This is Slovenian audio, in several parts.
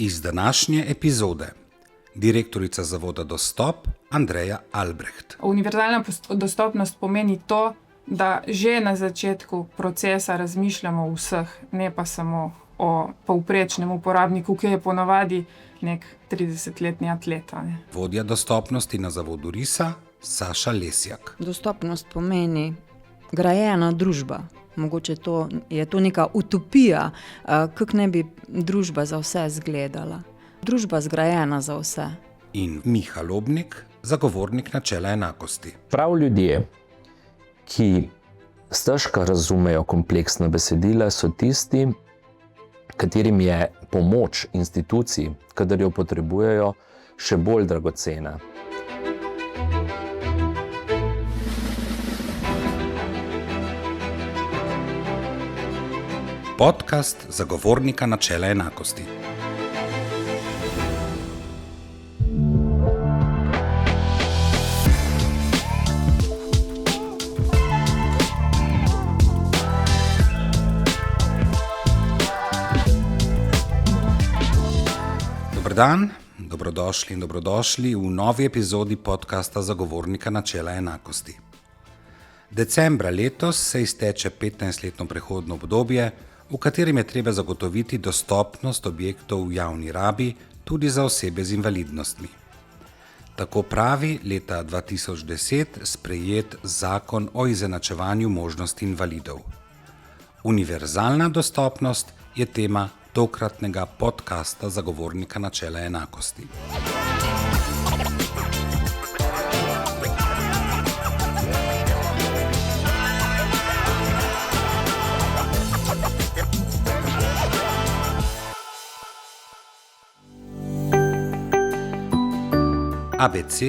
Iz današnje epizode direktorica Zavoda Dostop Andreja Albrecht. Univerzalna dostopnost pomeni to, da že na začetku procesa razmišljamo o vseh, ne pa samo o povprečnem uporabniku, ki je ponavadi nek 30-letni atlet. Vodja dostopnosti na Zavodu RISA Saša Lesjak. Dostopnost pomeni grajena družba. Mogoče je to neka utopija, kako ne bi družba za vse izgledala. Družba zgrajena za vse. In Miha Lobnik, zagovornik načela enakosti. Prav ljudje, ki stežka razumejo kompleksna besedila, so tisti, katerim je pomoč institucij, kadar jo potrebujejo, še bolj dragocena. Podcast zagovornika načela enakosti. Dober dan, dobrodošli in dobrodošli v novi epizodi podcasta zagovornika načela enakosti. Decembra letos se izteče 15-letno prehodno obdobje, v katerem je treba zagotoviti dostopnost objektov v javni rabi tudi za osebe z invalidnostmi. Tako pravi leta 2010 sprejet Zakon o izenačevanju možnosti invalidov. Univerzalna dostopnost je tema tokratnega podcasta zagovornika načela enakosti. ABC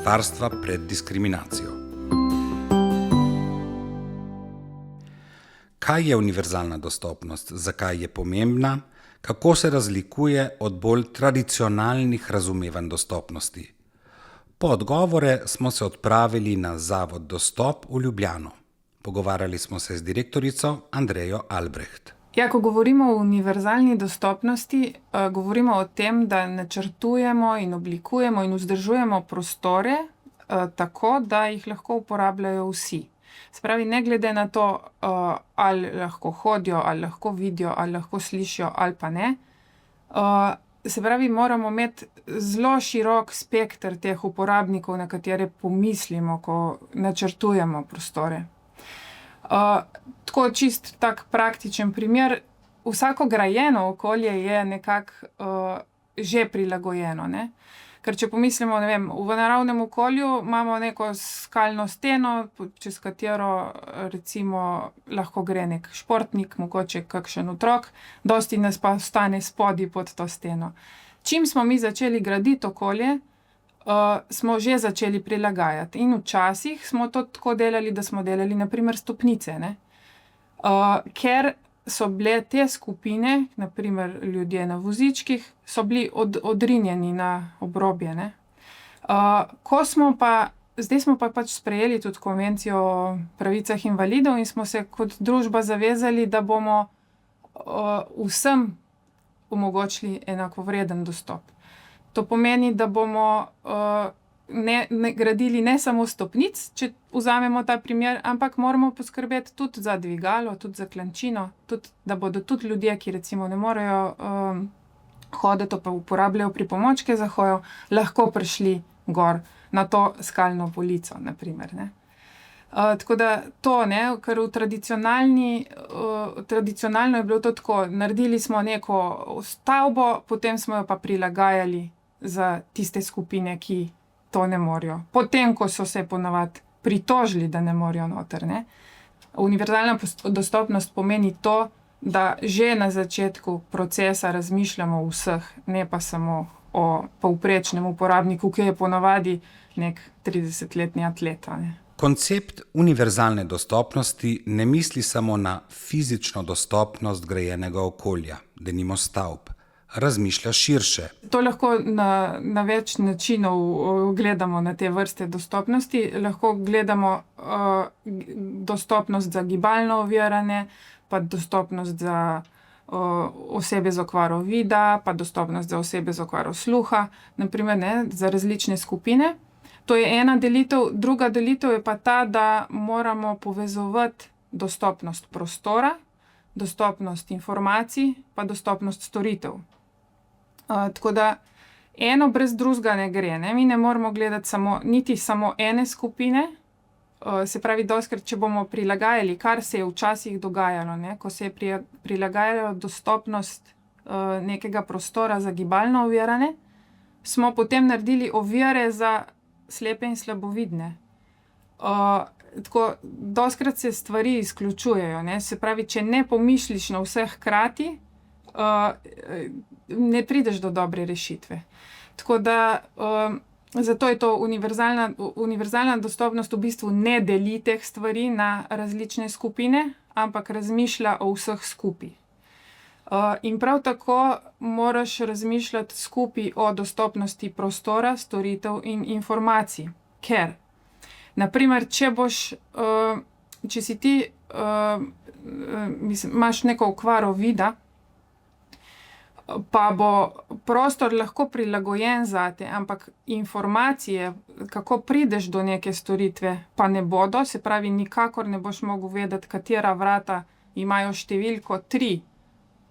varstva pred diskriminacijo. Kaj je univerzalna dostopnost? Zakaj je pomembna? Kako se razlikuje od bolj tradicionalnih razumevanj dostopnosti? Po odgovore smo se odpravili na Zavod Dostop v Ljubljano. Pogovarjali smo se z direktorico Andrejo Albrecht. Ja, ko govorimo o univerzalni dostopnosti, govorimo o tem, da načrtujemo in oblikujemo in vzdržujemo prostore tako, da jih lahko uporabljajo vsi. Se pravi, ne glede na to, ali lahko hodijo, ali lahko vidijo, ali lahko slišijo, ali pa ne. Se pravi, moramo imeti zelo širok spekter teh uporabnikov, na katere pomislimo, ko načrtujemo prostore. Tako čist tak praktičen primer, vsako grajeno okolje je nekako že prilagojeno, ne? Ker če pomislimo, ne vem, v naravnem okolju imamo neko skalno steno, čez katero recimo lahko gre nek športnik, mogoče kakšen otrok, dosti nas pa ostane spodaj pod to steno. Čim smo mi začeli graditi okolje, smo že začeli prilagajati. In včasih smo to tako delali, da smo delali na primer stopnice, ne? Ker so bile te skupine, na primer ljudje na vozičkih, so bili odrinjeni na obrobje, ne? Zdaj smo pa pač sprejeli tudi konvencijo o pravicah invalidov in smo se kot družba zavezali, da bomo vsem omogočili enakovreden dostop. To pomeni, da bomo ne gradili ne samo stopnic, če vzamemo ta primer, ampak moramo poskrbeti tudi za dvigalo, tudi za klančino, tudi, da bodo tudi ljudje, ki recimo ne morejo hoditi, pa uporabljajo pripomočke za hojo, lahko prišli gor na to skalno polico, na primer, ne. Tako da to, ne, ker tradicionalno je bilo to tako, naredili smo neko stavbo, potem smo jo pa prilagajali za tiste skupine, ki to ne morejo. Potem, ko so se ponavadi pritožili, da ne morejo noter, ne. Univerzalna dostopnost pomeni to, da že na začetku procesa razmišljamo o vseh, ne pa samo o povprečnem uporabniku, ki je ponavadi nek 30-letni atlet, ne. Koncept univerzalne dostopnosti ne misli samo na fizično dostopnost grajenega okolja, denimo stavb. Razmišlja širše. To lahko na več načinov gledamo na te vrste dostopnosti. Lahko gledamo dostopnost za gibalno ovirane, pa dostopnost za osebe z okvaro vida, pa dostopnost za osebe z okvaro sluha, naprimer, ne, za različne skupine. To je ena delitev. Druga delitev je pa ta, da moramo povezovati dostopnost prostora, dostopnost informacij, pa dostopnost storitev. Tako da eno brez drugega ne gre, ne. Mi ne moramo gledati niti samo ene skupine. Se pravi, dostikrat, če bomo prilagajali, kar se je včasih dogajalo, ne, ko se je prilagajala dostopnost nekega prostora za gibalno ovirane, smo potem naredili ovire za slepe in slabovidne. Tako, dostikrat se stvari izključujejo, ne. Se pravi, če ne pomisliš na vse hkrati, ne prideš do dobre rešitve. Tako da zato je to univerzalna dostopnost v bistvu ne deli teh stvari na različne skupine, ampak razmišlja o vseh skupaj. In prav tako moraš razmišljati skupaj o dostopnosti prostora, storitev in informacij. Ker, naprimer, če si ti, imaš neko okvaro vida, pa bo prostor lahko prilagojen zate, ampak informacije, kako prideš do neke storitve, pa ne bodo, se pravi, nikakor ne boš mogel vedeti, katera vrata imajo številko 3,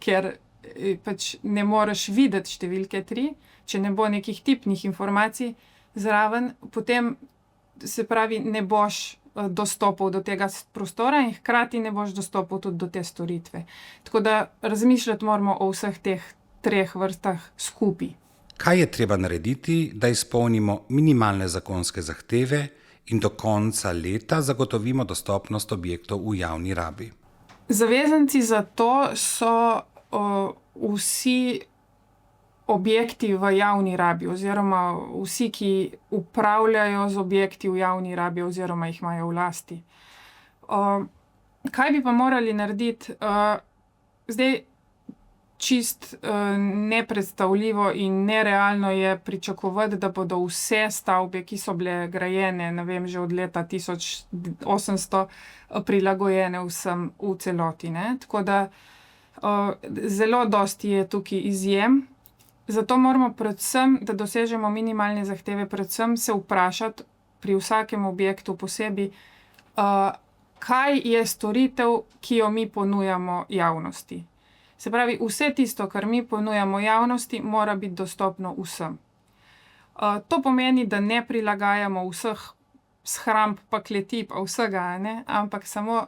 ker pač ne moreš videti številke 3, če ne bo nekih tipnih informacij zraven, potem, se pravi, ne boš dostopal do tega prostora in hkrati ne boš dostopal tudi do te storitve. Tako da razmišljati moramo o vseh teh 3 vrstah skupaj. Kaj je treba narediti, da izpolnimo minimalne zakonske zahteve in do konca leta zagotovimo dostopnost objektov v javni rabi? Zavezanci za to so vsi objekti v javni rabi oziroma vsi, ki upravljajo z objekti v javni rabi oziroma jih imajo v lasti. Kaj bi pa morali narediti? Zdaj, čist nepredstavljivo in nerealno je pričakovati, da bodo vse stavbe, ki so bile grajene, ne vem, že od leta 1800, prilagojene vsem v celoti, ne. Tako da zelo dosti je tukaj izjem. Zato moramo predvsem, da dosežemo minimalne zahteve, predvsem se vprašati pri vsakem objektu posebej, kaj je storitev, ki jo mi ponujamo javnosti. Se pravi, vse tisto, kar mi ponujamo javnosti, mora biti dostopno vsem. To pomeni, da ne prilagajamo vseh shramb pa kleti pa vsega, ne, ampak samo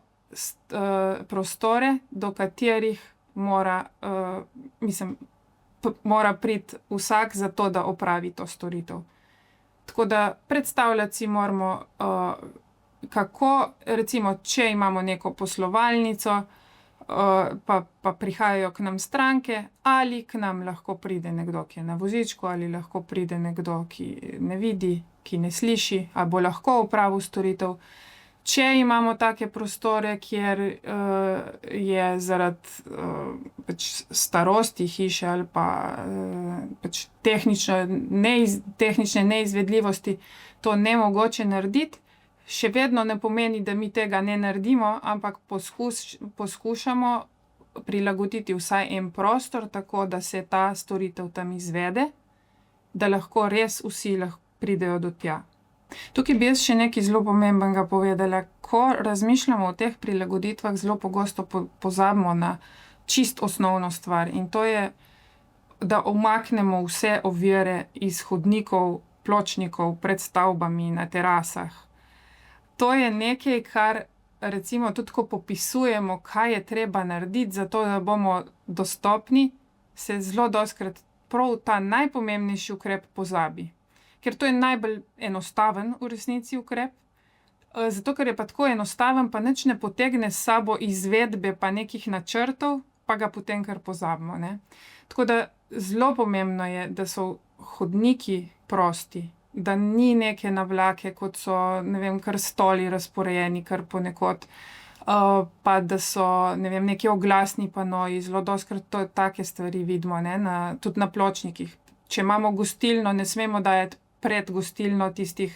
prostore, do katerih mora priti vsak za to, da opravi to storitev. Tako da predstavljati si moramo, kako, recimo, če imamo neko poslovalnico, pa prihajajo k nam stranke, ali k nam lahko pride nekdo, ki je na vozičku, ali lahko pride nekdo, ki ne vidi, ki ne sliši, ali bo lahko opravil storitev. Če imamo take prostore, kjer je zaradi pač starosti hiše ali pa pač tehnične neizvedljivosti to nemogoče narediti, še vedno ne pomeni, da mi tega ne naredimo, ampak poskušamo prilagoditi vsaj en prostor, tako da se ta storitev tam izvede, da lahko res vsi pridejo do tja. Tukaj bi jaz še nekaj zelo pomembnega povedala. Ko razmišljamo o teh prilagoditvah, zelo pogosto pozabimo na čisto osnovno stvar, in to je, da umaknemo vse ovire iz hodnikov, pločnikov, pred stavbami, na terasah. To je nekaj, kar recimo tudi, ko popisujemo, kaj je treba narediti za to, da bomo dostopni, se zelo dostikrat prav ta najpomembnejši ukrep pozabi. Ker to je najbolj enostaven v resnici ukrep, zato ker je pa tako enostaven, pa nič ne potegne s sabo izvedbe pa nekih načrtov, pa ga potem kar pozabimo, ne. Tako da zelo pomembno je, da so hodniki prosti, da ni neke navlake, kot so, ne vem, kar stoli razporejeni kar ponekod, pa da so, ne vem, neki oglasni panoji, zelo dostikrat take stvari vidimo, ne, tudi na pločnikih. Če imamo gostilno, ne smemo dajati pred gostilno tistih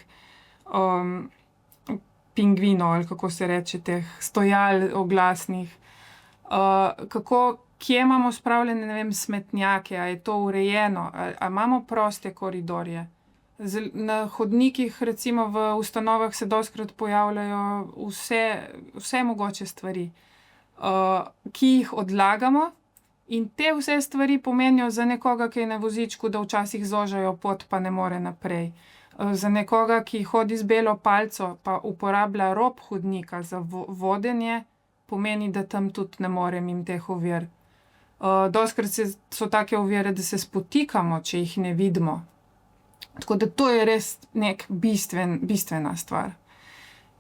pingvinov, ali kako se reče, teh stojal oglasnih. Kako kje imamo spravljene, ne vem, smetnjake, a je to urejeno, a imamo proste koridorje. Na hodnikih, recimo v ustanovah, se dostikrat pojavljajo vse mogoče stvari, ki jih odlagamo, in te vse stvari pomenijo za nekoga, ki je na vozičku, da včasih zožajo pot, pa ne more naprej. Za nekoga, ki hodi z belo palico, pa uporablja rob hodnika za vodenje, pomeni, da tam tudi ne more mimo teh ovir. Dostikrat so take ovire, da se spotikamo, če jih ne vidimo. Tako da to je res nek bistvena stvar.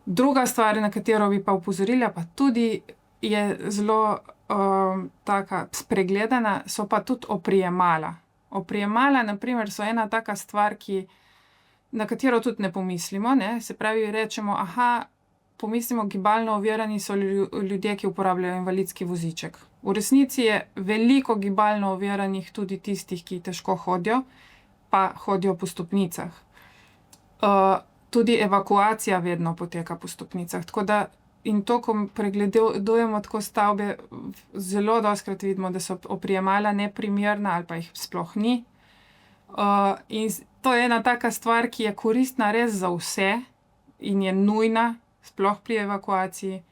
Druga stvar, na katero bi pa opozorila, pa tudi je zelo taka spregledana, so pa tudi oprijemala. Oprijemala, na primer, so ena taka stvar, na katero tudi ne pomislimo, ne? Se pravi, rečemo, pomislimo, gibalno ovirani so ljudje, ki uporabljajo invalidski voziček. V resnici je veliko gibalno oviranih tudi tistih, ki težko hodijo, pa hodijo po stopnicah. Tudi evakuacija vedno poteka po stopnicah, tako da in to, ko pregledujemo tako stavbe, zelo dostikrat vidimo, da so oprijemala neprimerna ali pa jih sploh ni. In to je ena taka stvar, ki je koristna res za vse in je nujna, sploh pri evakuaciji.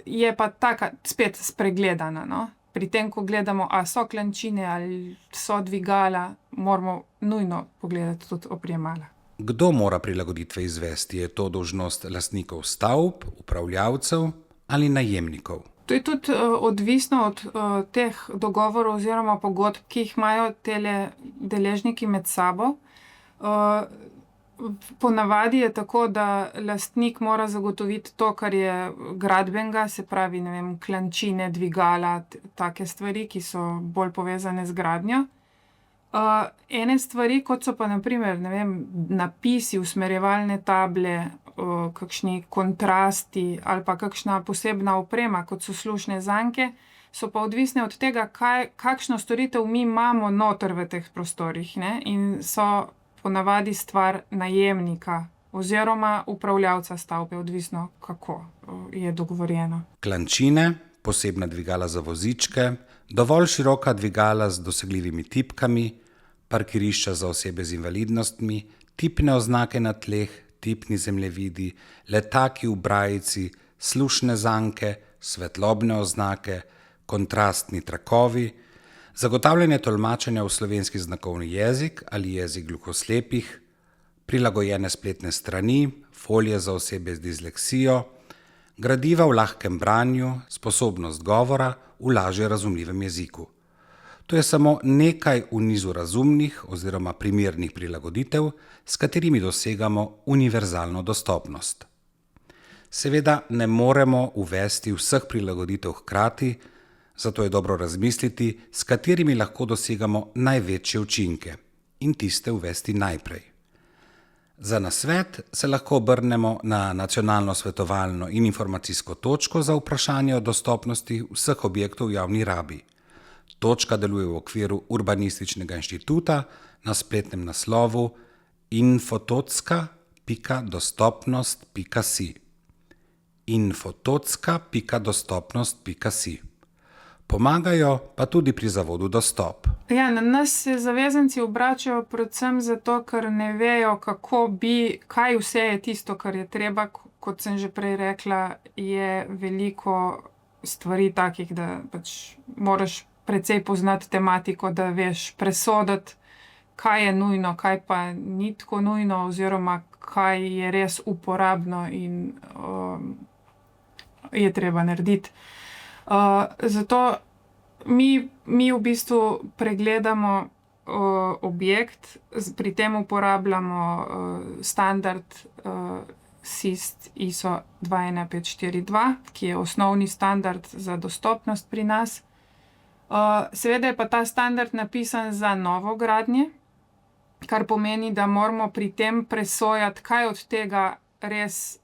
Je pa taka spet spregledana, no? Pri tem, ko gledamo, so klančine ali so dvigala, moramo nujno pogledati tudi oprijemala. Kdo mora prilagoditve izvesti? Je to dolžnost lastnikov stavb, upravljavcev ali najemnikov? To je tudi odvisno od teh dogovorov oziroma pogodb, ki jih imajo tele deležniki med sabo. Ponavadi je tako, da lastnik mora zagotoviti to, kar je gradbenega, se pravi, ne vem, klančine, dvigala, take stvari, ki so bolj povezane z gradnjo. Ene stvari, kot so pa na primer, ne vem, napisi, usmerjevalne table, kakšni kontrasti ali pa kakšna posebna oprema, kot so slušne zanke, so pa odvisne od tega, kakšno storitev mi imamo noter v teh prostorih, ne? In so ponavadi stvar najemnika oziroma upravljavca stavbe, odvisno kako je dogovorjeno. Klančine, posebna dvigala za vozičke, dovolj široka dvigala z dosegljivimi tipkami, parkirišča za osebe z invalidnostmi, tipne oznake na tleh, tipni zemljevidi, letaki v brajici, slušne zanke, svetlobne oznake, kontrastni trakovi, zagotavljanje tolmačenja v slovenski znakovni jezik ali jezik gluhoslepih, prilagojene spletne strani, folije za osebe z disleksijo, gradiva v lahkem branju, sposobnost govora v lažje razumljivem jeziku. To je samo nekaj v nizu razumnih oziroma primernih prilagoditev, s katerimi dosegamo univerzalno dostopnost. Seveda ne moremo uvesti vseh prilagoditev hkrati, zato je dobro razmisliti, s katerimi lahko dosegamo največje učinke in tiste uvesti najprej. Za nasvet se lahko obrnemo na Nacionalno svetovalno in informacijsko točko za vprašanje o dostopnosti vseh objektov v javni rabi. Točka deluje v okviru Urbanističnega inštituta na spletnem naslovu infotocka.dostopnost.si. infotocka.dostopnost.si. Pomagajo pa tudi pri Zavodu Dostop. Ja, na nas se zavezanci obračajo predvsem zato, ker ne vejo, kaj vse je tisto, kar je treba. Kot sem že prej rekla, je veliko stvari takih, da pač moraš precej poznati tematiko, da veš presoditi, kaj je nujno, kaj pa ni tako nujno, oziroma kaj je res uporabno in je treba narediti. Zato mi v bistvu pregledamo objekt, pri tem uporabljamo standard SIST ISO 21542, ki je osnovni standard za dostopnost pri nas. Seveda je pa ta standard napisan za novogradnje, kar pomeni, da moramo pri tem presojati, kaj od tega res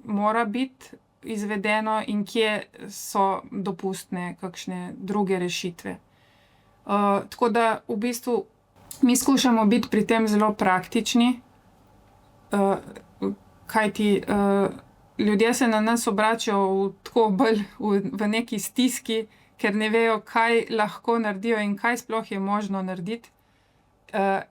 mora biti izvedeno in kje so dopustne kakšne druge rešitve. Tako da v bistvu mi skušamo biti pri tem zelo praktični, kajti ljudje se na nas obračajo tako bolj v neki stiski, ker ne vejo, kaj lahko naredijo in kaj sploh je možno narediti.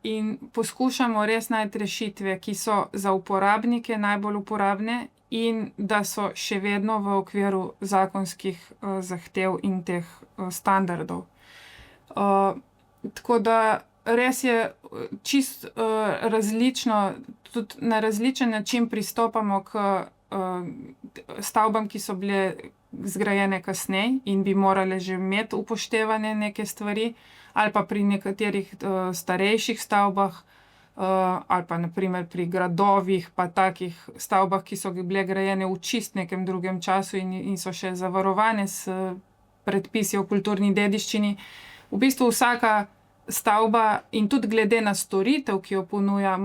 In poskušamo res najti rešitve, ki so za uporabnike najbolj uporabne in da so še vedno v okviru zakonskih zahtev in teh standardov. Tako da res je čist različno, tudi na različen način pristopamo k stavbam, ki so bile zgrajene kasneje in bi morale že imeti upoštevane neke stvari, ali pa pri nekaterih starejših stavbah, ali pa naprimer pri gradovih, pa takih stavbah, ki so bile grajene v čist nekem drugem času in so še zavarovane s predpisi o kulturni dediščini. V bistvu vsaka stavba in tudi glede na storitev, ki jo ponuja,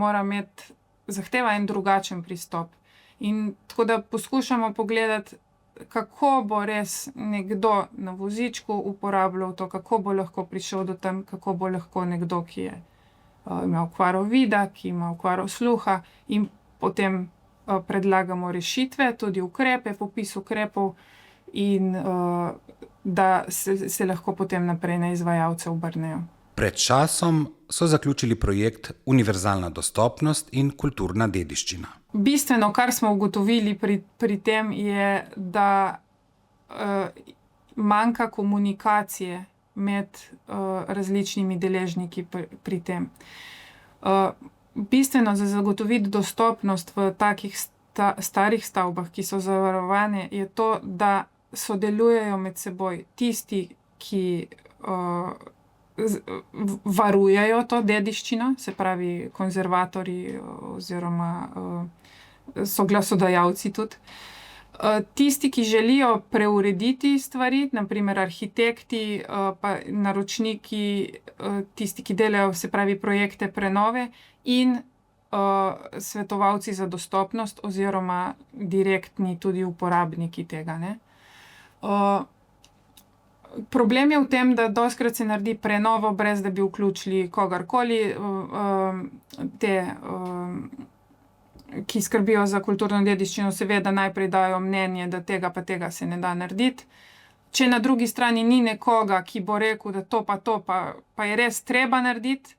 zahteva en drugačen pristop. In tako da poskušamo pogledati, kako bo res nekdo na vozičku uporabljal to, kako bo lahko prišel do tam, kako bo lahko nekdo, ki je imel okvaro vida, ki ima okvaro sluha, in potem predlagamo rešitve, tudi ukrepe, popis ukrepov, in da se lahko potem naprej na izvajalce obrnejo. Pred časom so zaključili projekt Univerzalna dostopnost in kulturna dediščina. Bistveno, kar smo ugotovili pri tem, je, da manjka komunikacije med različnimi deležniki pri tem. Bistveno za zagotoviti dostopnost v takih starih stavbah, ki so zavarovane, je to, da sodelujejo med seboj tisti, ki varujejo to dediščino, se pravi konzervatorji oziroma soglasodajalci tudi. Tisti, ki želijo preurediti stvari, naprimer arhitekti, pa naročniki, tisti, ki delajo, se pravi projekte prenove, in svetovalci za dostopnost oziroma direktni tudi uporabniki tega, ne. Problem je v tem, da dostikrat se naredi prenovo, brez da bi vključili kogarkoli, ki skrbijo za kulturno dediščino, seveda najprej dajo mnenje, da tega pa tega se ne da narediti. Če na drugi strani ni nekoga, ki bo rekel, da to pa je res treba narediti,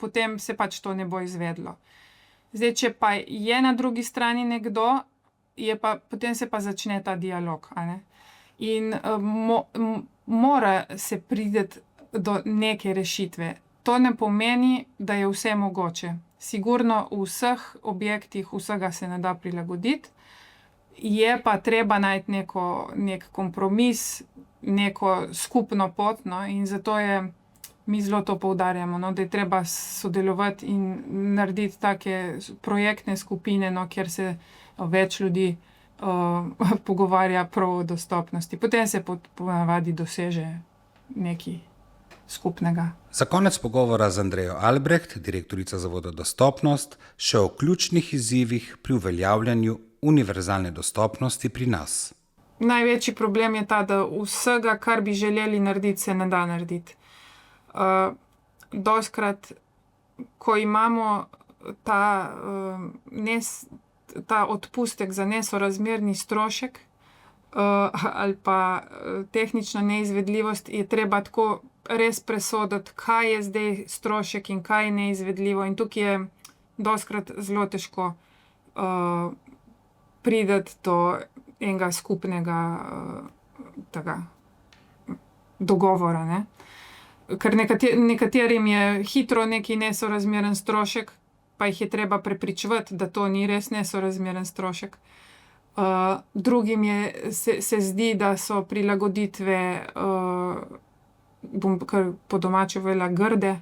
potem se pač to ne bo izvedlo. Zdaj, če pa je na drugi strani nekdo, potem se pa začne ta dialog, a ne. In mora se priti do neke rešitve. To ne pomeni, da je vse mogoče. Sigurno v vseh objektih vsega se ne da prilagoditi, je pa treba najti nek kompromis, neko skupno pot, no, in zato mi zelo to poudarjamo, no, da je treba sodelovati in narediti take projektne skupine, no, kjer se več ljudi pogovarja prav o dostopnosti. Potem se ponavadi doseže nekaj skupnega. Za konec pogovora z Andrejo Albrecht, direktorica Zavoda Dostopnost, še o ključnih izzivih pri uveljavljanju univerzalne dostopnosti pri nas. Največji problem je ta, da vsega, kar bi želeli narediti, se ne da narediti. Dostikrat, ko imamo ta odpustek za nesorazmerni strošek ali pa tehnično neizvedljivost, je treba tako res presoditi, kaj je zdaj strošek in kaj je neizvedljivo. In tukaj je dostikrat zelo težko priti do enega skupnega dogovora, ne. Ker nekaterim je hitro neki nesorazmeren strošek, pa jih je treba prepričevati, da to ni res nesorazmeren strošek. Drugim se zdi, da so prilagoditve, bom kar po domače povedala, grde,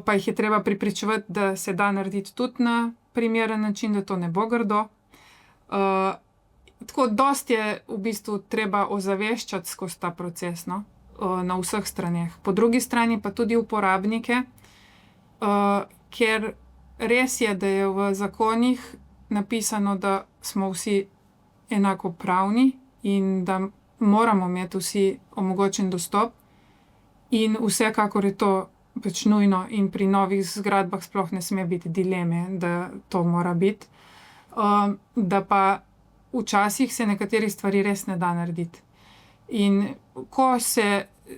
pa jih je treba prepričevati, da se da narediti tudi na primeren način, da to ne bo grdo. Tako dosti je v bistvu treba ozaveščati skozi ta proces, no, na vseh straneh. Po drugi strani pa tudi uporabnike, ker res je, da je v zakonih napisano, da smo vsi enakopravni in da moramo imeti vsi omogočen dostop, in vsekakor je to pač nujno in pri novih zgradbah sploh ne sme biti dileme, da to mora biti. Da pa včasih se nekaterih stvari res ne da narediti. In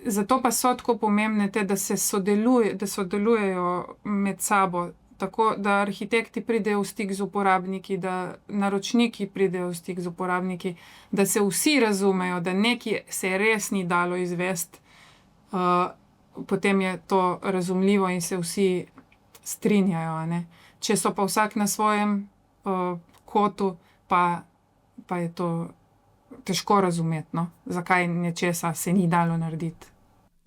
zato pa so tako pomembne te, da sodelujejo med sabo, tako da arhitekti pridejo v stik z uporabniki, da naročniki pridejo v stik z uporabniki, da se vsi razumejo, da nekaj se res ni dalo izvesti, potem je to razumljivo in se vsi strinjajo, ne. Če so pa vsak na svojem kotu, pa je to težko razumeti, no, zakaj nečesa se ni dalo narediti.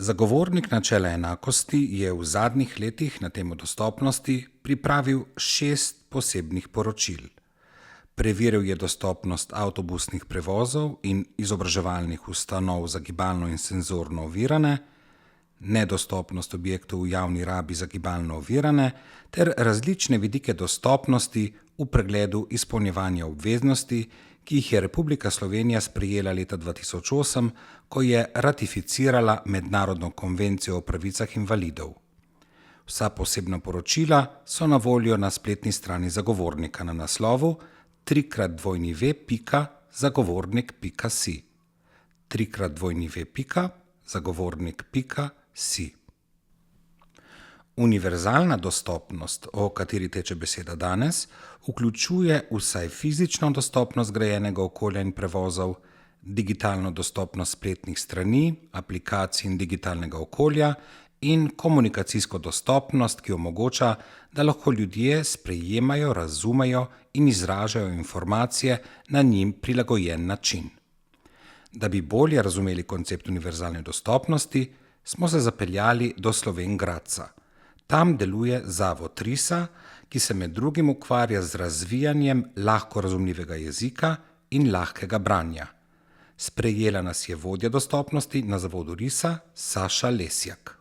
Zagovornik načela enakosti je v zadnjih letih na temo dostopnosti pripravil 6 posebnih poročil. Preveril je dostopnost avtobusnih prevozov in izobraževalnih ustanov za gibalno in senzorno ovirane, nedostopnost objektov v javni rabi za gibalno ovirane ter različne vidike dostopnosti v pregledu izpolnjevanja obveznosti, ki jih je Republika Slovenija sprejela leta 2008, ko je ratificirala Mednarodno konvencijo o pravicah invalidov. Vsa posebna poročila so na voljo na spletni strani zagovornika na naslovu www.zagovornik.si. www.zagovornik.si. Univerzalna dostopnost, o kateri teče beseda danes, vključuje vsaj fizično dostopnost grajenega okolja in prevozov, digitalno dostopnost spletnih strani, aplikacij in digitalnega okolja in komunikacijsko dostopnost, ki omogoča, da lahko ljudje sprejemajo, razumejo in izražajo informacije na njim prilagojen način. Da bi bolje razumeli koncept univerzalne dostopnosti, smo se zapeljali do Slovenj Gradca. Tam deluje Zavod RISA, ki se med drugim ukvarja z razvijanjem lahko razumljivega jezika in lahkega branja. Sprejela nas je vodja dostopnosti na Zavodu RISA, Saša Lesjak.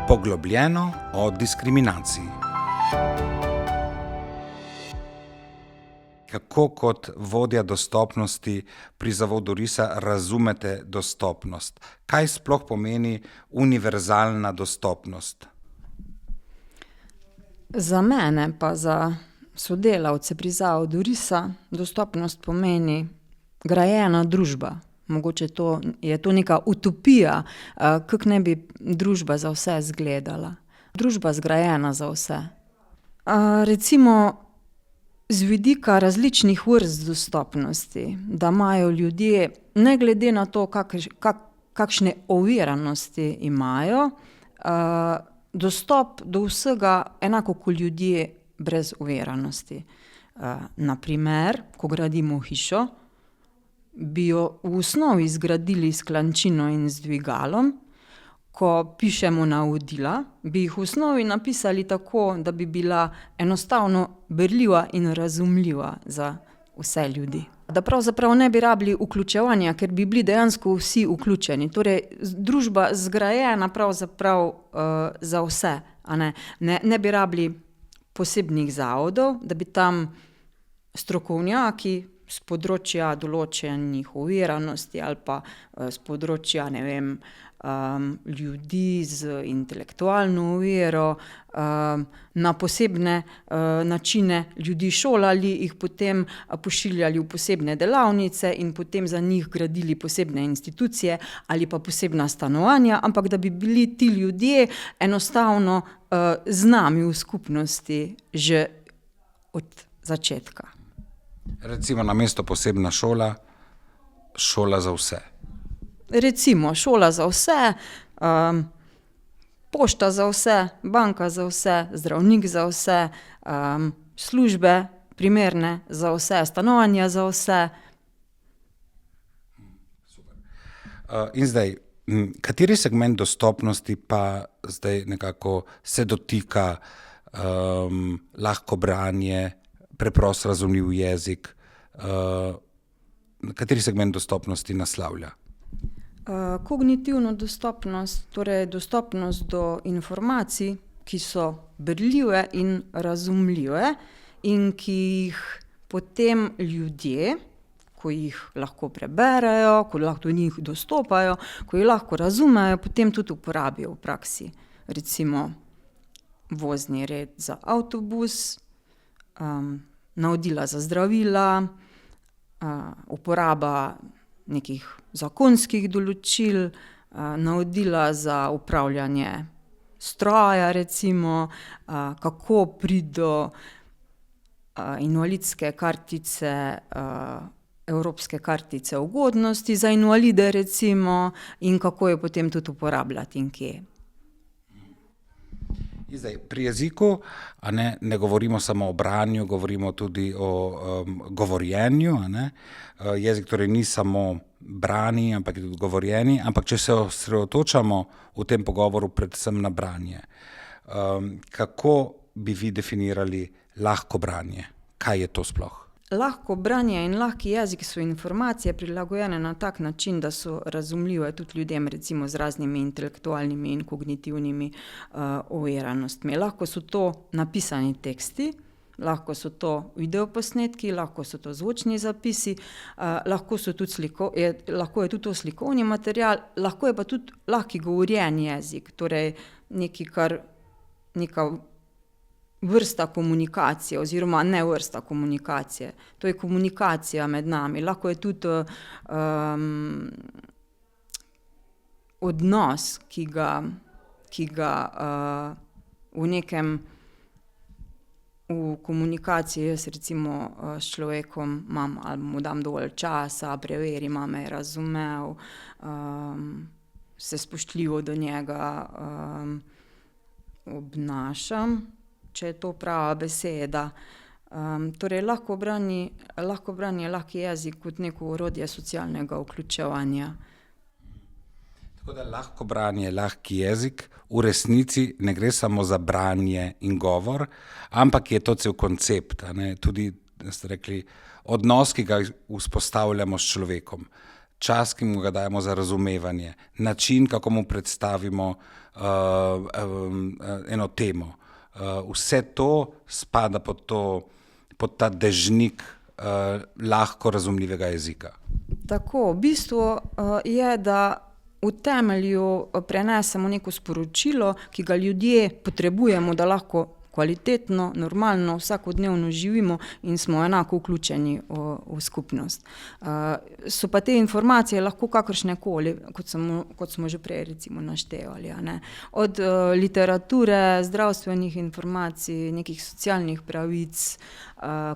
Poglobljeno o diskriminaciji. Kako kot vodja dostopnosti pri Zavodu RISA razumete dostopnost? Kaj sploh pomeni univerzalna dostopnost? Za mene pa za sodelavce pri Zavodu RISA dostopnost pomeni grajena družba. Mogoče je to neka utopija, kako ne bi družba za vse izgledala. Družba zgrajena za vse. Recimo z vidika različnih vrst dostopnosti, da imajo ljudje, ne glede na to, kakšne oviranosti imajo, dostop do vsega enako kot ljudje brez oviranosti. Na primer, ko gradimo hišo, bi jo v osnovi zgradili s klančino in z dvigalom, ko pišemo navodila, bi jih v osnovi napisali tako, da bi bila enostavno berljiva in razumljiva za vse ljudi. Da pravzaprav ne bi rabili vključevanja, ker bi bili dejansko vsi vključeni. Torej, družba zgrajena pravzaprav za vse, a ne. Ne bi rabili posebnih zavodov, da bi tam strokovnjaki s področja določenih oviranosti ali pa s področja, ne vem, ljudi z intelektualno oviro, na posebne načine ljudi šolali, jih potem pošiljali v posebne delavnice in potem za njih gradili posebne institucije ali pa posebna stanovanja, ampak da bi bili ti ljudje enostavno z nami v skupnosti že od začetka. Recimo namesto posebna šola, šola za vse. Recimo šola za vse, pošta za vse, banka za vse, zdravnik za vse, službe primerne za vse, stanovanja za vse. Super. In zdaj, kateri segment dostopnosti pa zdaj nekako se dotika lahko branje, preprost razumljiv jezik, kateri segment dostopnosti naslavlja? Kognitivno dostopnost, torej dostopnost do informacij, ki so berljive in razumljive in ki jih potem ljudje, ko jih lahko preberejo, ko lahko do njih dostopajo, ko jih lahko razumejo, potem tudi uporabijo v praksi. Recimo vozni red za avtobus, navodila za zdravila, uporaba nekih zakonskih določil, navodila za upravljanje stroja, recimo, kako priti do invalidske kartice, evropske kartice ugodnosti za invalide, recimo, in kako jo potem tudi uporabljati in kje. Zdaj, pri jeziku ne govorimo samo o branju, govorimo tudi o govorjenju. Jezik torej ni samo brani, ampak je tudi govorjeni, ampak če se osredotočamo v tem pogovoru predvsem na branje, kako bi vi definirali lahko branje? Kaj je to sploh? Lahko branje in lahki jezik so informacije prilagojene na tak način, da so razumljive tudi ljudem, recimo z raznimi intelektualnimi in kognitivnimi oviranostmi. Lahko so to napisani teksti, lahko so to videoposnetki, lahko so to zvočni zapisi, lahko je tudi to slikovni material, lahko je pa tudi lahki govorjeni jezik, torej neka vrsta komunikacije oziroma ne vrsta komunikacije. To je komunikacija med nami. Lahko je tudi odnos, ki ga v komunikaciji jaz recimo s človekom imam, ali mu dam dovolj časa, preverim, a me je razumel, se spoštljivo do njega obnašam, če je to prava beseda. Torej lahko branje, lahki jezik kot neko orodje socialnega vključevanja. Tako da lahko branje, lahki jezik, v resnici ne gre samo za branje in govor, ampak je to cel koncept, tudi, ste rekli, odnos, ki ga vzpostavljamo s človekom, čas, ki mu ga dajemo za razumevanje, način, kako mu predstavimo eno temo. Vse to spada pod ta dežnik lahko razumljivega jezika. Tako, v bistvu je, da v temelju prenesemo neko sporočilo, ki ga ljudje potrebujemo, da lahko kvalitetno, normalno, vsakodnevno živimo in smo enako vključeni v skupnost. So pa te informacije lahko kakršnekoli, kot smo že prej recimo naštevali, od literature, zdravstvenih informacij, nekih socialnih pravic,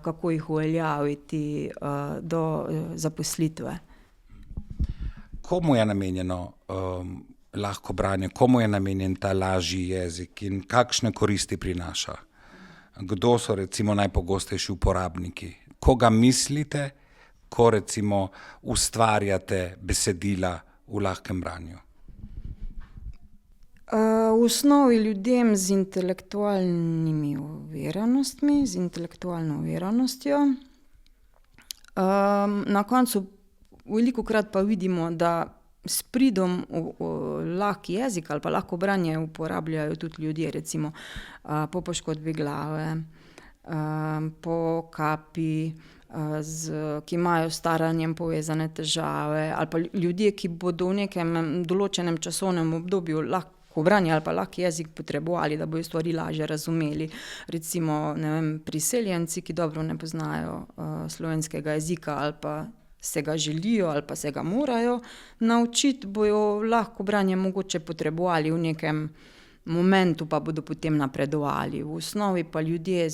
kako jih uveljaviti, do zaposlitve. Komu je namenjeno lahko branje, komu je namenjen ta lažji jezik in kakšne koristi prinaša? Kdo so recimo najpogostejši uporabniki? Koga mislite, ko recimo ustvarjate besedila v lahkem branju? V osnovi ljudem z intelektualnimi oviranostmi, z intelektualno oviranostjo. Na koncu velikokrat pa vidimo, da s pridom v lahki jezik ali pa lahko branje uporabljajo tudi ljudje, recimo po poškodbi glave, po kapi, ki imajo s staranjem povezane težave, ali pa ljudje, ki bodo v nekem določenem časovnem obdobju lahko branje ali pa lahki jezik potrebovali, da bojo stvari lažje razumeli. Recimo, priseljenci, ki dobro ne poznajo slovenskega jezika ali pa se ga želijo ali pa se ga morajo naučiti, bojo lahko branje mogoče potrebovali v nekem momentu, pa bodo potem napredovali. V osnovi pa ljudje,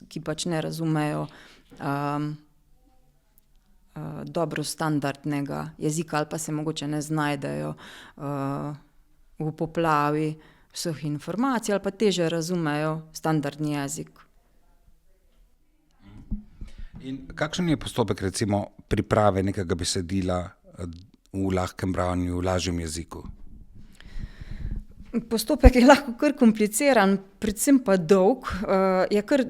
ki pač ne razumejo dobro standardnega jezika ali pa se mogoče ne znajdejo v poplavi vseh informacij ali pa težje razumejo standardni jezik. In kakšen je postopek recimo priprave nekega besedila v lahkem branju, v lažjem jeziku? Postopek je lahko kar kompliciran, predvsem pa dolg, je kar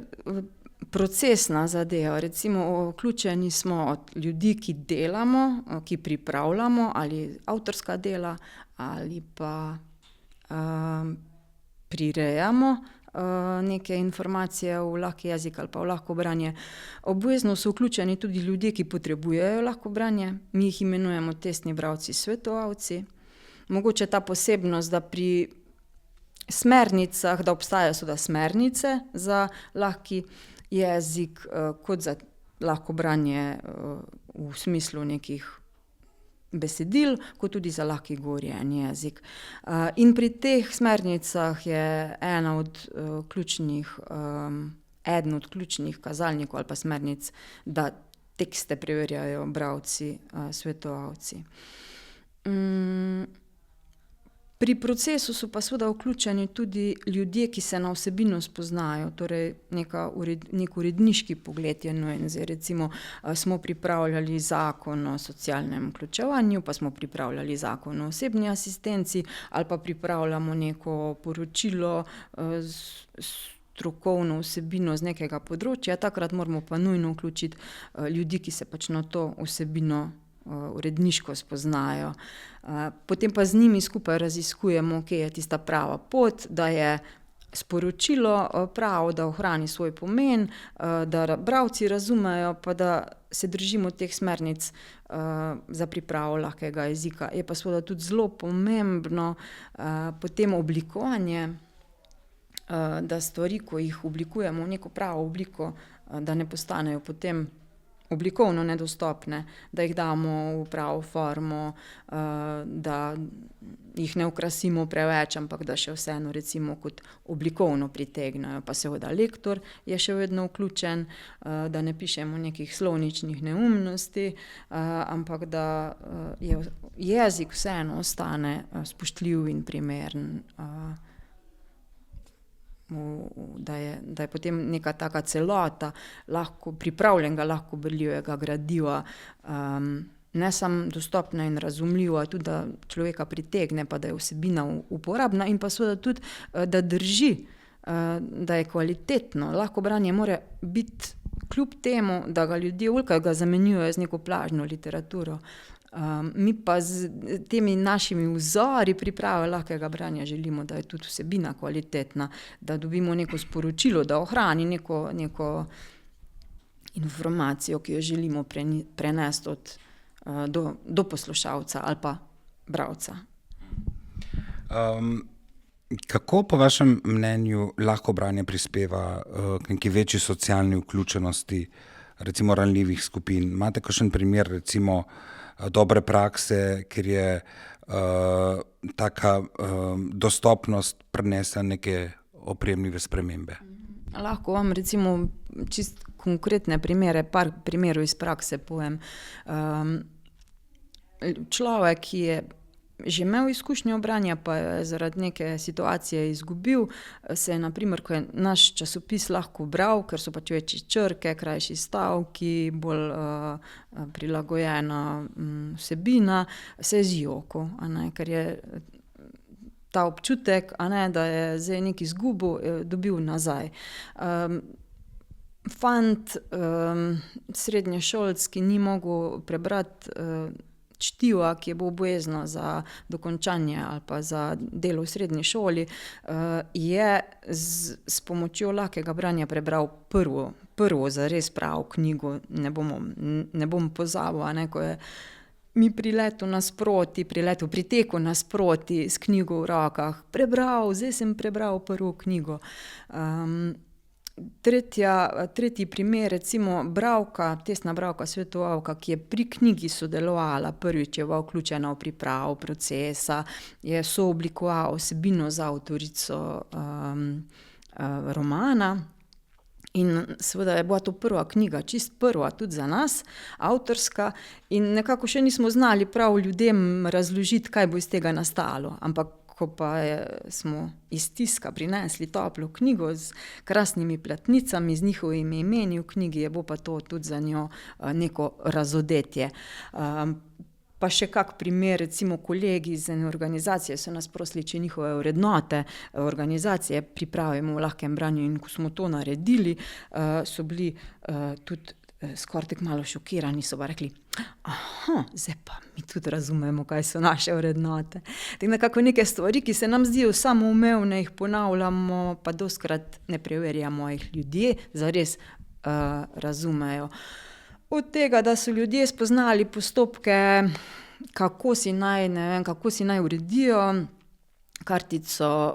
procesna zadeva. Recimo vključeni smo od ljudi, ki delamo, ki pripravljamo ali avtorska dela ali pa prirejamo neke informacije v lahki jezik ali pa v lahko branje. Obvezno so vključeni tudi ljudje, ki potrebujejo lahko branje. Mi jih imenujemo testni bralci, svetovalci. Mogoče ta posebnost, da pri smernicah, da obstajajo seveda smernice za lahki jezik kot za lahko branje v smislu nekih besedil, kot tudi za lahki govorjeni jezik. In pri teh smernicah je eden od ključnih kazalnikov ali pa smernic, da tekste preverjajo bralci, svetovalci. Pri procesu so pa seveda vključeni tudi ljudje, ki se na vsebino spoznajo, torej nek uredniški pogled je nujen. Zdaj recimo smo pripravljali zakon o socialnem vključevanju, pa smo pripravljali zakon o osebni asistenci ali pa pripravljamo neko poročilo strokovno vsebino z nekega področja, takrat moramo pa nujno vključiti ljudi, ki se pač na to vsebino uredniško spoznajo. Potem pa z njimi skupaj raziskujemo, kje je tista prava pot, da je sporočilo pravo, da ohrani svoj pomen, da bralci razumejo, pa da se držimo teh smernic za pripravo lahkega jezika. Je pa seveda tudi zelo pomembno potem oblikovanje, da stvari, ko jih oblikujemo v neko pravo obliko, da ne postanejo potem oblikovno nedostopne, da jih damo v pravo formo, da jih ne okrasimo preveč, ampak da še vseeno recimo kot oblikovno pritegnajo. Pa seveda lektor je še vedno vključen, da ne pišemo nekih slovničnih neumnosti, ampak da je jezik vseeno ostane spoštljiv in primeren, da je potem neka taka celota pripravljenega, lahko berljivega gradiva, ne samo dostopna in razumljiva, tudi da človeka pritegne, pa da je vsebina uporabna in pa seveda tudi, da drži, da je kvalitetno. Lahko branje mora biti kljub temu, da ga ljudje velikokrat ga zamenjujejo z neko plažno literaturo. Mi pa z temi našimi vzori priprave lahkega branja želimo, da je tudi vsebina kvalitetna, da dobimo neko sporočilo, da ohrani neko informacijo, ki jo želimo prenesti do poslušalca ali pa bralca. Kako po vašem mnenju lahko branje prispeva k neki večji socialni vključenosti, recimo ranljivih skupin? Imate kakšen primer recimo dobre prakse, kjer je taka dostopnost prinesla neke oprijemljive spremembe? Lahko vam recimo čist konkretne primere, par primerov iz prakse povem. Človek, ki je že imel izkušnjo branja, pa je zaradi neke situacije izgubil, se je na primer, ko je naš časopis lahko bral, ker so pač večje črke, krajši stavki, bolj prilagojena vsebina, se je zjokal, ker je ta občutek, da je zdaj nekaj izgubil, dobil nazaj. Fant srednješolski ni mogel prebrati čtiva, ki je bilo obvezno za dokončanje ali pa za delo v srednji šoli, je s pomočjo lahkega branja prebral prvo zares pravo knjigo, ne bom pozabil, ko je mi pritekel nasproti s knjigo v rokah, zdaj sem prebral prvo knjigo. Tretji primer, recimo testna bralka, svetovalka, ki je pri knjigi sodelovala, prvič je bila vključena v pripravo procesa, je sooblikovala vsebino za avtorico romana in seveda je bila to prva knjiga, čisto prva tudi za nas, avtorska, in nekako še nismo znali prav ljudem razložiti, kaj bo iz tega nastalo, ampak ko pa smo iz tiska prinesli toplo knjigo z krasnimi platnicami, z njihovimi imeni v knjigi, je bilo pa to tudi za njo neko razodetje. Pa še kak primer, recimo kolegi iz ene organizacije so nas prosili, če njihove vrednote organizacije pripravimo v lahkem branju, in ko smo to naredili, so bili tudi skoraj tako malo šokirani, so pa rekli, zdaj pa mi tudi razumemo, kaj so naše vrednote. Tako nekako neke stvari, ki se nam zdijo samoumevne, jih ponavljamo, pa dostikrat ne preverjamo, jih ljudje zares razumejo. Od tega, da so ljudje spoznali postopke, kako si naj uredijo kartico,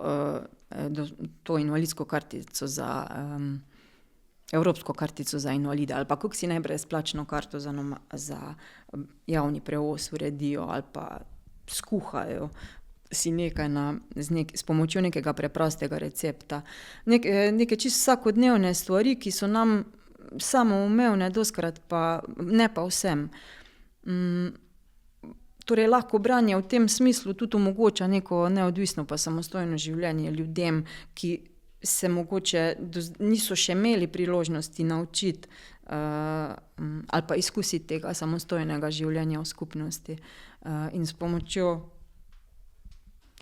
to invalidsko kartico za evropsko kartico za invalide ali pa kako si naj brezplačno karto za javni prevoz uredijo ali pa skuhajo si nekaj s pomočjo nekega preprostega recepta. Neke čisto vsakodnevne stvari, ki so nam samoumevne, doskrat pa ne pa vsem. Torej lahko branje v tem smislu tudi omogoča neko neodvisno pa samostojno življenje ljudem, ki se mogoče niso še imeli priložnosti naučiti ali pa izkusiti tega samostojnega življenja v skupnosti. In s pomočjo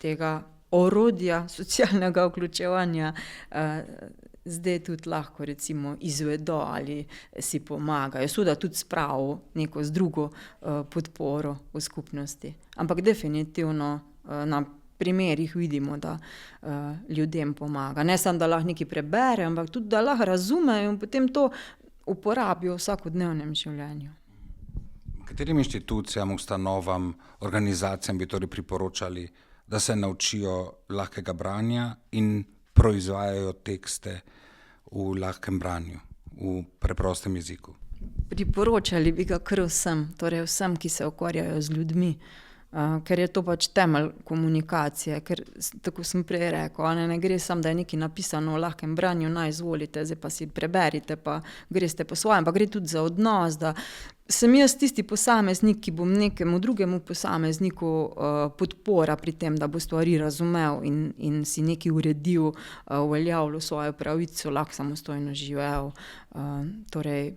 tega orodja socialnega vključevanja zdaj tudi lahko recimo izvedo ali si pomagajo. Seveda tudi spravo neko z drugo podporo v skupnosti. Ampak definitivno na primerih vidimo, da ljudem pomaga. Ne samo, da lahko nekaj prebere, ampak tudi, da lahko razumejo in potem to uporabijo v vsakodnevnem življenju. Katerim inštitucijam, ustanovam, organizacijam bi torej priporočali, da se naučijo lahkega branja in proizvajajo tekste v lahkem branju, v preprostem jeziku? Priporočali bi ga kar vsem, torej vsem, ki se ukvarjajo z ljudmi, ker je to pač temelj komunikacije, ker tako sem prej rekel, ne gre samo, da je nekaj napisano v lahkem branju, izvolite, zdaj pa si preberite, pa greste po svojem, pa gre tudi za odnos, da sem jaz tisti posameznik, ki bom nekemu drugemu posamezniku podpora pri tem, da bo stvari razumel in si nekaj uredil, uveljavljal svojo pravico, lahko samostojno živel. Torej,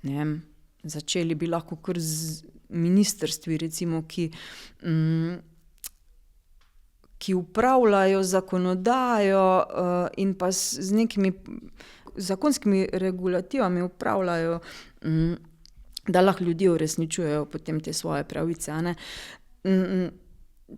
ne vem, začeli bi lahko kar z ministrstvi, recimo, ki upravljajo zakonodajo in pa z nekimi zakonskimi regulativami upravljajo, da lahko ljudje uresničujejo potem te svoje pravice.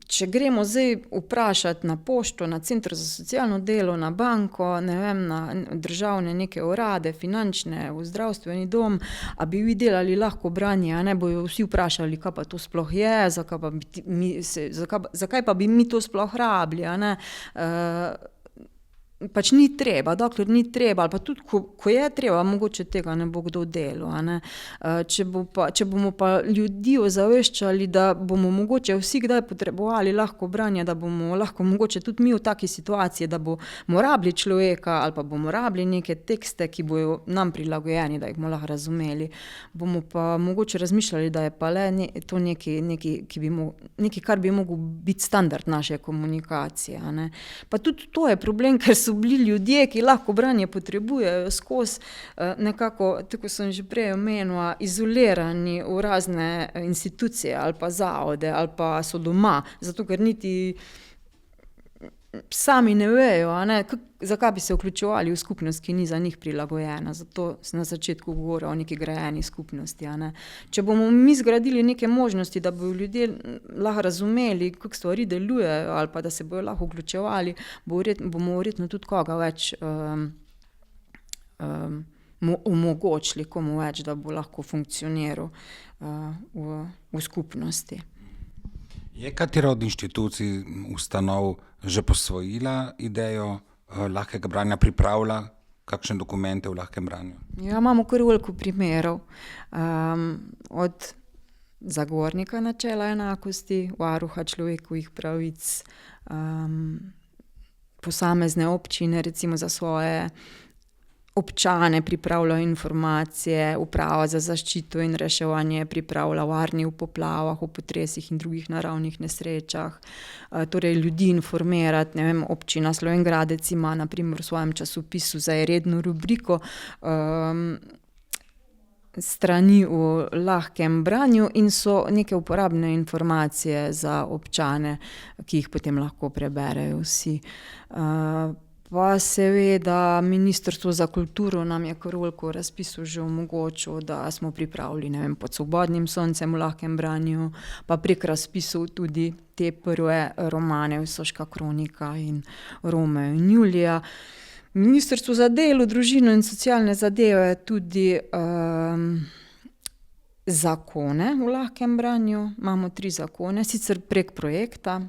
Če gremo zdaj vprašati na pošto, na center za socialno delo, na banko, ne vem, na državne neke urade, finančne, v zdravstveni dom, a bi vi delali lahko branje, bojo vsi vprašali, kaj pa to sploh je, zakaj pa bi mi to sploh rabili, pač ni treba, dokler ni treba, ali pa tudi, ko je treba, mogoče tega ne bo kdo delal. Če bomo pa ljudi ozaveščali, da bomo mogoče vsi kdaj potrebovali lahko branje, da bomo lahko mogoče tudi mi v taki situaciji, da bomo rabili človeka ali pa bomo rabili neke tekste, ki bojo nam prilagojeni, da jih bomo lahko razumeli, bomo pa mogoče razmišljali, da je pa le to nekaj, kar bi mogel biti standard naše komunikacije. Pa tudi to je problem, ker so bili ljudje, ki lahko branje potrebujejo skozi nekako, tako sem že prej omenila, izolirani v razne institucije ali pa zavode ali pa so doma, zato ker niti sami ne vejo, zakaj bi se vključevali v skupnost, ki ni za njih prilagojena. Zato sem na začetku govorila o neki grajeni skupnosti. Če bomo mi zgradili neke možnosti, da bodo ljudje lahko razumeli, kako stvari delujejo ali pa da se bodo lahko vključevali, bomo verjetno tudi koga več omogočili, komu več, da bo lahko funkcioniral v skupnosti. Je katera od inštitucij, ustanov že posvojila idejo lahkega branja, pripravlja kakšne dokumente v lahkem branju? Ja, imamo kar veliko primerov. Od zagovornika načela enakosti, varuha človekovih pravic, posamezne občine recimo za svoje občane pripravljajo informacije, Uprava za zaščito in reševanje pripravlja varni v poplavah, v potresih in drugih naravnih nesrečah. Torej ljudi informirati, ne vem, občina Slovenj Gradec ima na primer v svojem časopisu zdaj redno rubriko strani v lahkem branju in so neke uporabne informacije za občane, ki jih potem lahko preberejo vsi. Pa seveda Ministrstvo za kulturo nam je kar veliko razpisov že omogočilo, da smo pripravili, ne vem, Pod svobodnim soncem v lahkem branju, pa prek razpisov tudi te prve romane Soška kronika in Romeo in Julija. Ministrstvo za delo, družino in socialne zadeve tudi zakone v lahkem branju. Imamo 3 zakone, sicer prek projekta,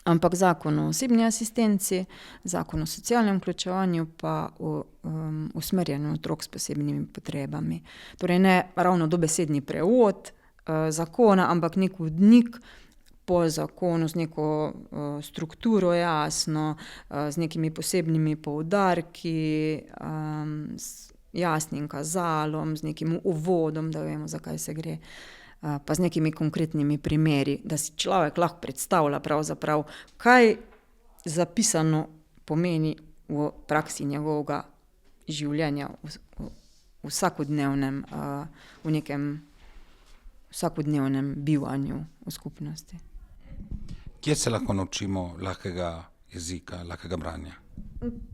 Ampak zakon o osebni asistenci, zakon o socialnem vključevanju pa o usmerjanju otrok s posebnimi potrebami. Torej ne ravno dobesedni prevod zakona, ampak nek vodnik po zakonu z neko strukturo jasno, z nekimi posebnimi poudarki, z jasnim kazalom, z nekim uvodom, da vemo, za kaj se gre, pa z nekimi konkretnimi primeri, da si človek lahko predstavlja pravzaprav, kaj zapisano pomeni v praksi njegovega življenja v vsakodnevnem, v nekem vsakodnevnem bivanju v skupnosti. Kje se lahko naučimo lahkega jezika, lahkega branja?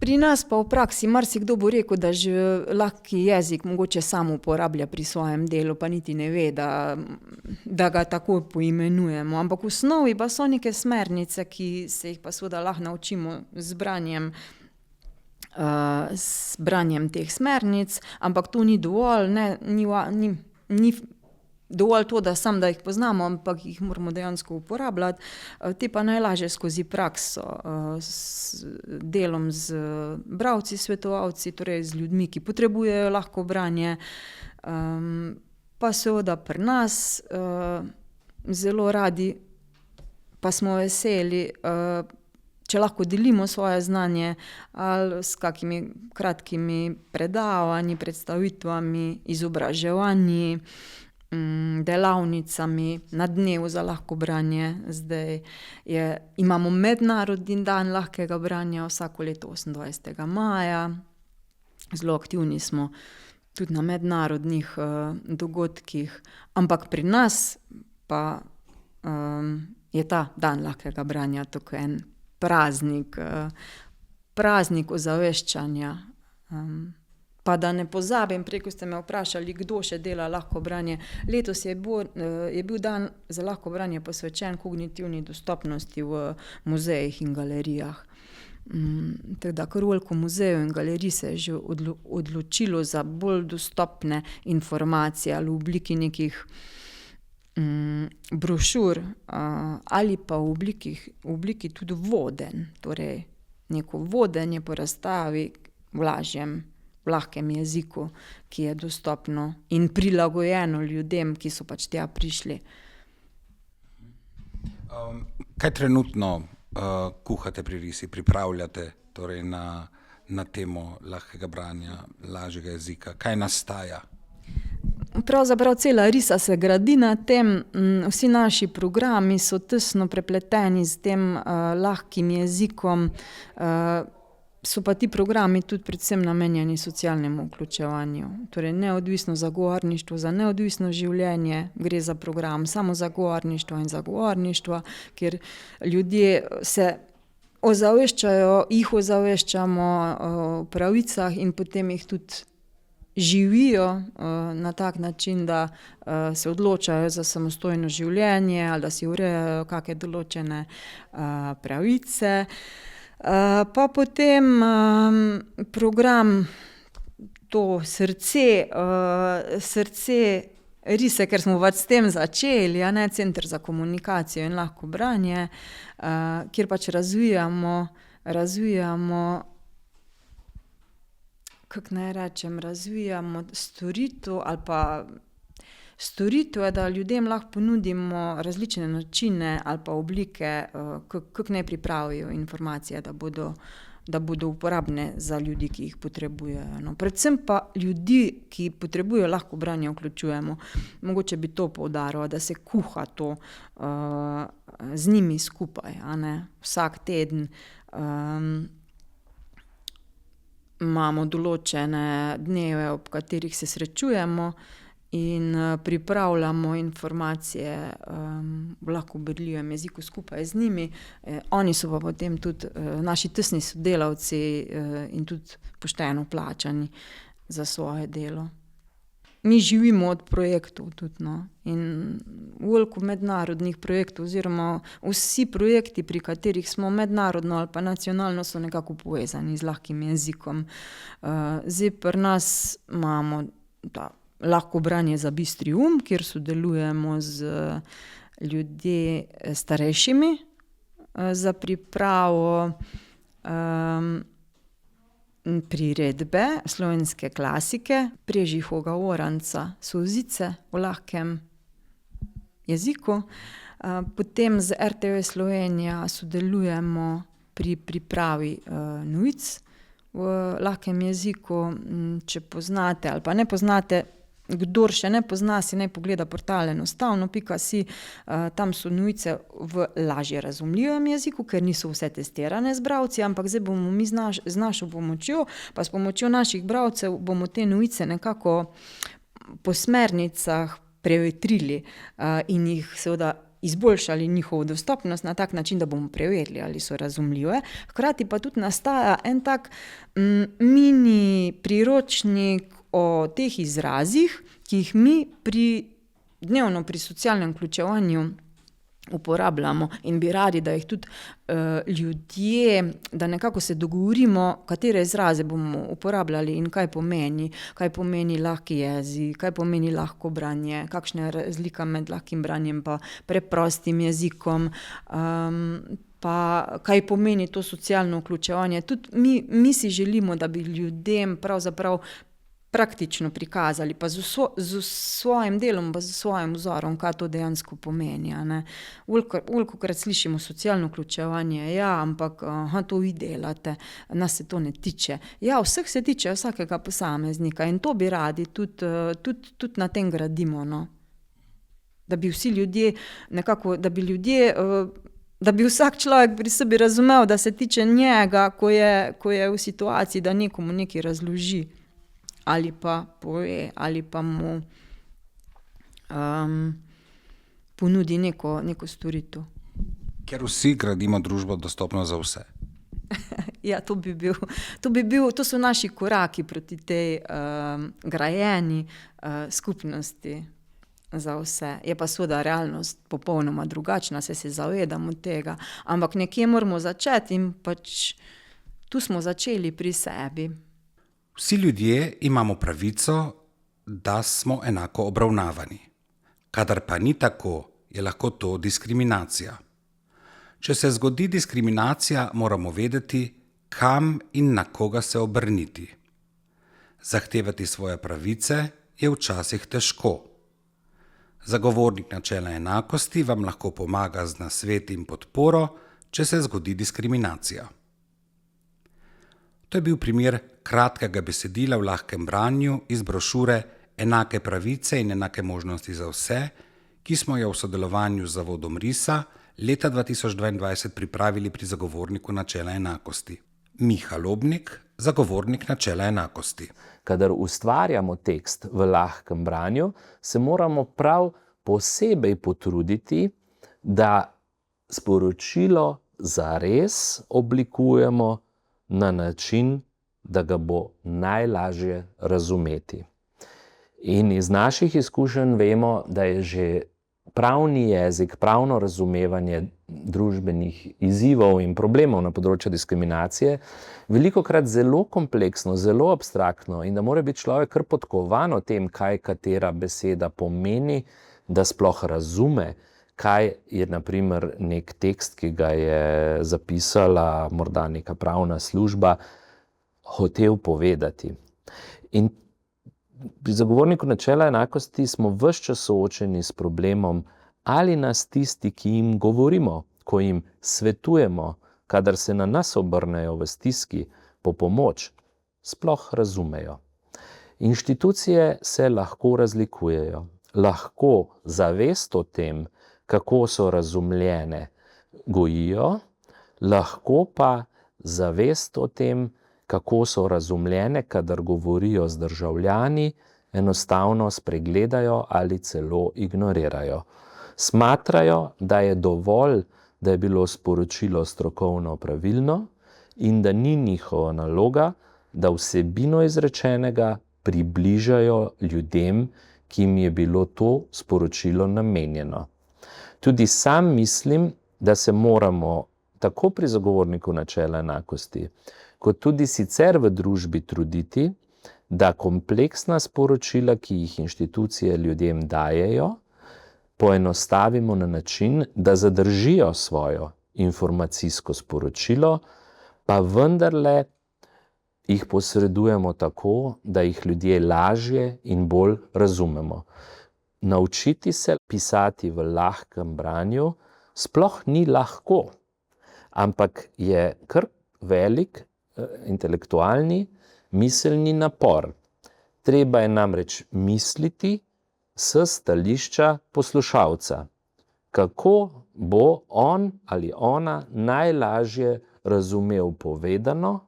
Pri nas pa v praksi marsikdo bo rekel, da že lahki jezik mogoče sam uporablja pri svojem delu, pa niti ne ve, da ga tako poimenujemo. Ampak v osnovi pa so neke smernice, ki se jih pa seveda lahko naučimo z branjem teh smernic, ampak to ni dovolj, ni dovolj to, da jih poznamo, ampak jih moramo dejansko uporabljati. Te pa najlažje skozi prakso, s delom z bralci, svetovalci, torej z ljudmi, ki potrebujejo lahko branje. Pa seveda pri nas zelo radi, pa smo veseli, če lahko delimo svoje znanje ali s kakimi kratkimi predavanji, predstavitvami, izobraževanji, delavnicami na dnevu za lahko branje. Zdaj imamo mednarodni dan lahkega branja vsako leto 28. maja. Zelo aktivni smo tudi na mednarodnih dogodkih, ampak pri nas pa je ta dan lahkega branja tako en praznik ozaveščanja. Pa da ne pozabim, preko ste me vprašali, kdo še dela lahko branje. Letos je bil dan za lahko branje posvečen kognitivni dostopnosti v muzejih in galerijah. Tako da kar veliko muzejev in galerij se je že odločilo za bolj dostopne informacije ali v obliki nekih brošur ali pa v obliki tudi vodenj. Torej neko vodenje po razstavi v lahkem jeziku, ki je dostopno in prilagojeno ljudem, ki so pač tja prišli. Kaj trenutno kuhate pri Risi, pripravljate torej na temo lahkega branja, lažjega jezika? Kaj nastaja? Pravzaprav cela Risa se gradi na tem, vsi naši programi so tesno prepleteni s tem lahkim jezikom, so pa ti programi tudi predvsem namenjeni socialnemu vključevanju. Torej neodvisno zagovorništvo za neodvisno življenje, gre za program samozagovorništva in zagovorništva, kjer ljudje se jih ozaveščamo o pravicah in potem jih tudi živijo na tak način, da se odločajo za samostojno življenje ali da si urejajo kakšne določene pravice. Pa potem program to srce Rise, ker smo pač s tem začeli, Center za komunikacijo in lahko branje, kjer pač razvijamo, kako naj rečem, razvijamo storitev ali pa storitev, da ljudem lahko ponudimo različne načine ali pa oblike, kako naj pripravijo informacije, da bodo uporabne za ljudi, ki jih potrebujejo. No, predvsem pa ljudi, ki potrebujejo lahko branje, vključujemo. Mogoče bi to poudarila, da se kuha to z njimi skupaj, vsak teden. Imamo določene dneve, ob katerih se srečujemo in pripravljamo informacije v lahko berljivem jeziku skupaj z njimi. Oni so pa potem tudi naši tesni sodelavci in tudi pošteno plačani za svoje delo. Mi živimo od projektov tudi, no. In veliko mednarodnih projektov oziroma vsi projekti, pri katerih smo mednarodno ali pa nacionalno, so nekako povezani z lahkim jezikom. Zdaj pri nas imamo lahko branje za bistri kjer sodelujemo z ljudmi starejšimi za pripravo priredbe slovenske klasike Prežihoga Oranca Solzice v lahkem jeziku. Potem z RTV Slovenija sodelujemo pri pripravi novic v lahkem jeziku. Če poznate ali pa ne poznate, kdor še ne pozna, si naj pogleda portal enostavno.si. Tam so novice v lažje razumljivem jeziku, ker niso vse testirane z bralci, ampak zdaj bomo mi z našo pomočjo, pa s pomočjo naših bralcev bomo te novice nekako po smernicah prevetrili in jih seveda izboljšali njihovo dostopnost na tak način, da bomo preverili, ali so razumljive. Hkrati pa tudi nastaja en tak mini priročnik o teh izrazih, ki jih mi dnevno pri socialnem vključevanju uporabljamo in bi radi, da jih tudi ljudje, da nekako se dogovorimo, katere izraze bomo uporabljali in kaj pomeni lahki jezik, kaj pomeni lahko branje, kakšna je razlika med lahkim branjem pa preprostim jezikom, pa kaj pomeni to socialno vključevanje. Tudi mi si želimo, da bi ljudem pravzaprav praktično prikazali, pa z svojim delom, pa z svojim vzorom, kaj to dejansko pomeni. Velikokrat slišimo socialno vključevanje, ja, ampak to vi delate, nas se to ne tiče. Ja, vseh se tiče, vsakega posameznika in to bi radi tudi na tem gradimo. No. Da bi vsi ljudje nekako, da bi vsak človek pri sebi razumel, da se tiče njega, ko je v situaciji, da nekomu nekaj razloži. Ali pa pove, ali pa mu ponudi neko storitev. Ker vsi gradimo družbo dostopno za vse. Ja, to so naši koraki proti tej grajeni skupnosti za vse. Je pa seveda realnost popolnoma drugačna, se zavedamo tega, ampak nekje moramo začeti in pač tu smo začeli pri sebi. Vsi ljudje imamo pravico, da smo enako obravnavani. Kadar pa ni tako, je lahko to diskriminacija. Če se zgodi diskriminacija, moramo vedeti, kam in na koga se obrniti. Zahtevati svoje pravice je včasih težko. Zagovornik načela enakosti vam lahko pomaga z nasveti in podporo, če se zgodi diskriminacija. To je bil primer kratkega besedila v lahkem branju iz brošure Enake pravice in enake možnosti za vse, ki smo jo v sodelovanju z Zavodom RISA leta 2022 pripravili pri zagovorniku načela enakosti. Miha Lobnik, zagovornik načela enakosti. Kadar ustvarjamo tekst v lahkem branju, se moramo prav posebej potruditi, da sporočilo zares oblikujemo na način, da ga bo najlažje razumeti. In iz naših izkušenj vemo, da je že pravni jezik, pravno razumevanje družbenih izzivov in problemov na področju diskriminacije velikokrat zelo kompleksno, zelo abstraktno in da mora biti človek kar podkovan o tem, kaj katera beseda pomeni, da sploh razume, kaj je na primer nek tekst, ki ga je zapisala morda neka pravna služba, hotel povedati. In pri zagovorniku načela enakosti smo ves čas soočeni s problemom, ali nas tisti, ki jim govorimo, ko jim svetujemo, kadar se na nas obrnejo v stiski po pomoč, sploh razumejo. Inštitucije se lahko razlikujejo, lahko zavest o tem, kako so razumljene, gojijo, lahko pa zavest o tem, kako so razumljene, kadar govorijo z državljani, enostavno spregledajo ali celo ignorirajo. Smatrajo, da je dovolj, da je bilo sporočilo strokovno pravilno in da ni njihova naloga, da vsebino izrečenega približajo ljudem, ki jim je bilo to sporočilo namenjeno. Tudi sam mislim, da se moramo tako pri zagovorniku načela enakosti, kot tudi sicer v družbi truditi, da kompleksna sporočila, ki jih inštitucije ljudem dajejo, poenostavimo na način, da zadržijo svojo informacijsko sporočilo, pa vendarle jih posredujemo tako, da jih ljudje lažje in bolj razumemo. Naučiti se pisati v lahkem branju sploh ni lahko, ampak je kar velik intelektualni, miselni napor. Treba je namreč misliti s stališča poslušalca, kako bo on ali ona najlažje razumel povedano,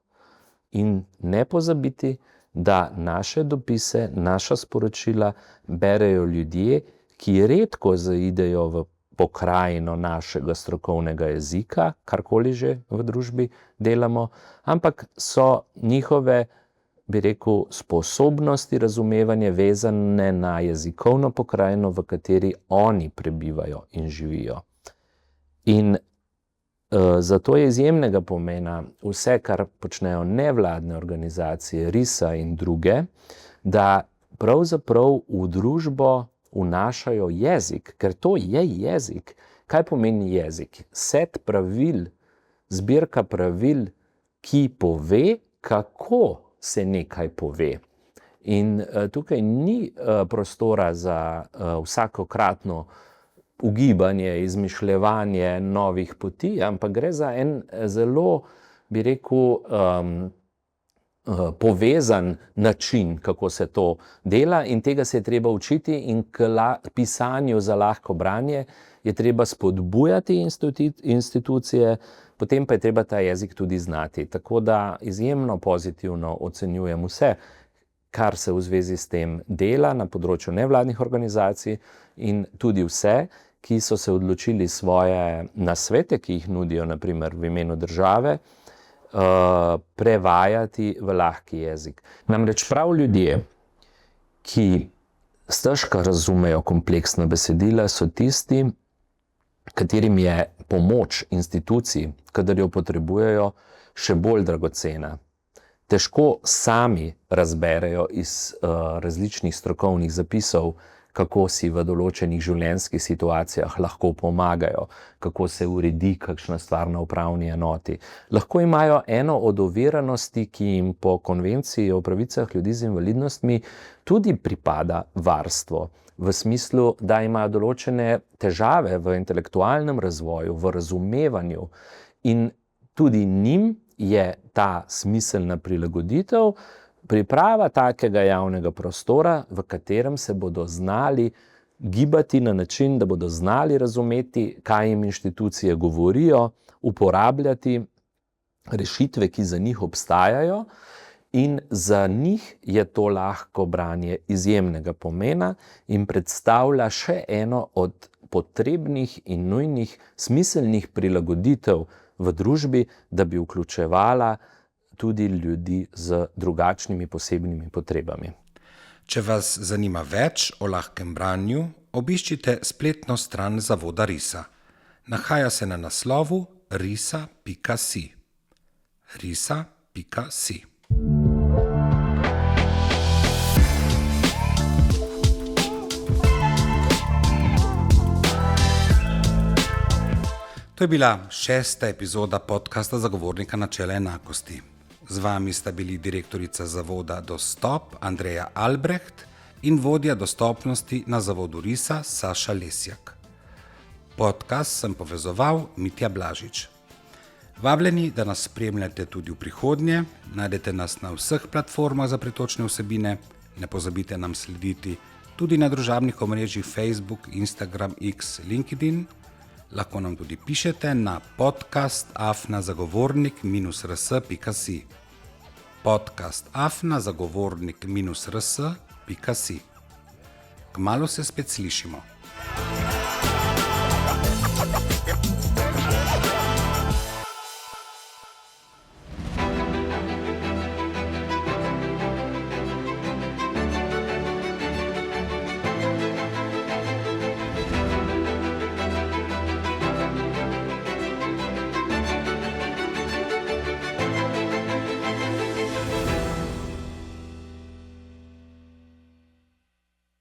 in ne pozabiti, da naše dopise, naša sporočila berejo ljudje, ki redko zaidejo v pokrajino našega strokovnega jezika, karkoli že v družbi delamo, ampak so njihove, bi rekel, sposobnosti razumevanja vezane na jezikovno pokrajino, v kateri oni prebivajo in živijo. In zato je izjemnega pomena vse, kar počnejo nevladne organizacije, RISA in druge, da pravzaprav v družbo vnašajo jezik, ker to je jezik. Kaj pomeni jezik? Set pravil, zbirka pravil, ki pove, kako se nekaj pove. In tukaj ni prostora za vsakokratno ugibanje, izmišljevanje novih poti, ampak gre za en zelo, bi rekel, povezan način, kako se to dela, in tega se je treba učiti, in k pisanju za lahko branje je treba spodbujati institucije, potem pa je treba ta jezik tudi znati. Tako da izjemno pozitivno ocenjujem vse, kar se v zvezi s tem dela na področju nevladnih organizacij, in tudi vse, ki so se odločili svoje nasvete, ki jih nudijo na primer v imenu države, prevajati v lahki jezik. Namreč prav ljudje, ki stežka razumejo kompleksna besedila, so tisti, katerim je pomoč institucij, kadar jo potrebujejo, še bolj dragocena. Težko sami razberejo iz različnih strokovnih zapisov, kako si v določenih življenjskih situacijah lahko pomagajo, kako se uredi kakšna stvar na upravni enoti. Lahko imajo eno od oviranosti, ki jim po konvenciji o pravicah ljudi z invalidnostmi tudi pripada varstvo, v smislu, da imajo določene težave v intelektualnem razvoju, v razumevanju, in tudi njim je ta smiselna prilagoditev priprava takega javnega prostora, v katerem se bodo znali gibati na način, da bodo znali razumeti, kaj jim inštitucije govorijo, uporabljati rešitve, ki za njih obstajajo, in za njih je to lahko branje izjemnega pomena in predstavlja še eno od potrebnih in nujnih smiselnih prilagoditev v družbi, da bi vključevala tudi ljudi z drugačnimi posebnimi potrebami. Če vas zanima več o lahkem branju, obiščite spletno stran zavoda RISA. Nahaja se na naslovu risa.si. risa.si. To je bila 6. epizoda podcasta Zagovornika načela enakosti. Z vami sta bili direktorica zavoda Dostop Andreja Albrecht in vodja dostopnosti na zavodu RISA Saša Lesjak. Podcast sem povezoval Mitja Blažič. Vabljeni, da nas spremljate tudi v prihodnje, najdete nas na vseh platformah za pretočne vsebine, ne pozabite nam slediti tudi na družabnih omrežjih Facebook, Instagram, X, LinkedIn. Lahko nam tudi pišete na podcast@zagovornik-rs.si. podcast@zagovornik-rs.si. Kmalu se spet slišimo.